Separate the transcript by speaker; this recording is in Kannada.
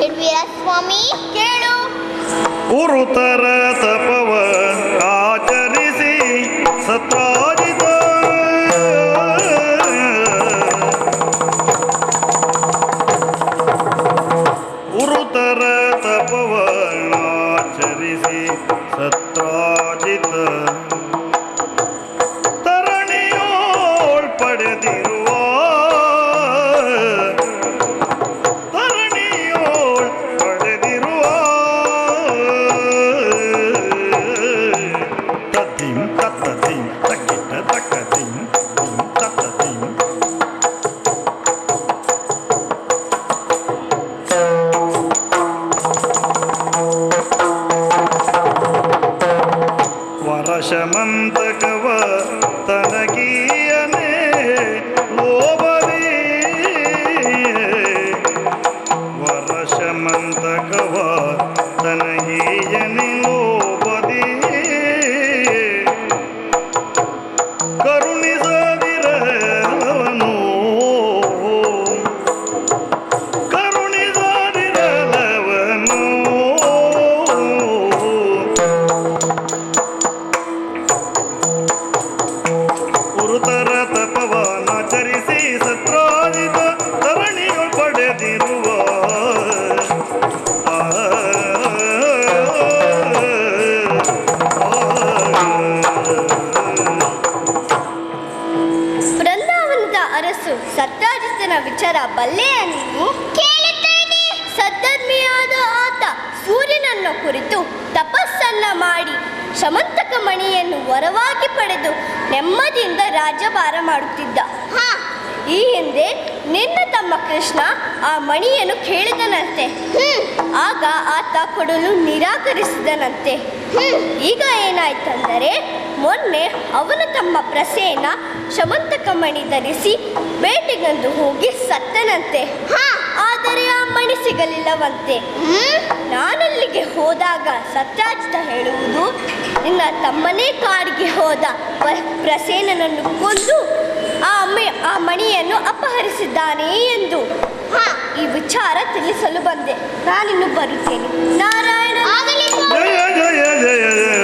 Speaker 1: ಹೇಳ್ತೀರಾ ಸ್ವಾಮಿ? ಕೇಳು.
Speaker 2: ಉರುತರ ತಪವ ಆಚರಿಸಿ ಸತ್ರಾಜಿತ ಉರುತರ ತಪವ ಆಚರಿಸಿ ಸತ್ರಾಜಿತ ತರಣಿಯೋಳ್ ಪಡೆದಿರುವ ತರಣಿಯೋಳ್ ಪಡೆದಿರುವ ತತ್ತಿಂ ತತ್ತತಿಂ ತಕ್ಕಿಟ ತಕ್ಕತಿಂ ತತ್ತತಿಂ ವರಶಮಂತಕವ ತನಗೀಯನೇ ಲೋಭದಿ ವರಶಮಂತಕವ ತನಗೀಯನೇ ಲೋಭದಿ ಕರುಣಿಸದಿರಲವನು ಕರುಣಿಸದಿರಲವನು ಉರುತರ ತಪವನಾಚರಿಸಿ ಸತ್ರಾಜಿತ ತರಣಿಯು ಪಡೆದಿರುವ
Speaker 1: ಬೃಂದಾವನದ ಅರಸು ಸತ್ರಾಜಿತನ ವಿಚಾರ ಬಲ್ಲೆಯ ನೀವು? ಕೇಳುತ್ತೇನೆ. ಸದ್ಧರ್ಮಿಯಾದ ಆತ ಸೂರ್ಯನನ್ನು ಕುರಿತು ತಪಸ್ಸನ್ನ ಮಾಡಿ ಶಮಂತಕ ಮಣಿಯನ್ನು ವರವಾಗಿ ಪಡೆದು ನೆಮ್ಮದಿಯಿಂದ ರಾಜ್ಯಭಾರ ಮಾಡುತ್ತಿದ್ದ. ಈ ಹಿಂದೆ ನಿನ್ನ ತಮ್ಮ ಕೃಷ್ಣ ಆ ಮಣಿಯನ್ನು ಕೇಳಿದನಂತೆ. ಆಗ ಆತ ಕೊಡಲು ನಿರಾಕರಿಸಿದನಂತೆ. ಈಗ ಏನಾಯ್ತಂದರೆ ಮೊನ್ನೆ ಅವನ ತಮ್ಮ ಪ್ರಸೇನ ಶಮಂತಕ ಮಣಿ ಧರಿಸಿ ಬೇಟೆಗಂದು ಹೋಗಿ ಸತ್ತನಂತೆ. ಆದರೆ ಆ ಮಣಿ ಸಿಗಲಿಲ್ಲವಂತೆ. ನಾನಲ್ಲಿಗೆ ಹೋದಾಗ ಸತ್ರಾಜಿತ ಹೇಳುವುದು, ನಿನ್ನ ತಮ್ಮನೇ ಕಾಡಿಗೆ ಹೋದ ಪ್ರಸೇನನನ್ನು ಕೊಂದು ಆ ಮಣಿಯನ್ನು ಅಪಹರಿಸಿದ್ದಾನೆ ಎಂದು. ಈ ವಿಚಾರ ತಿಳಿಸಲು ಬಂದೆ. ನಾನಿನ್ನು ಬರುತ್ತೇನೆ. ನಾರಾಯಣ.
Speaker 2: ಜಯ ಜಯ ಜಯ ಜಯ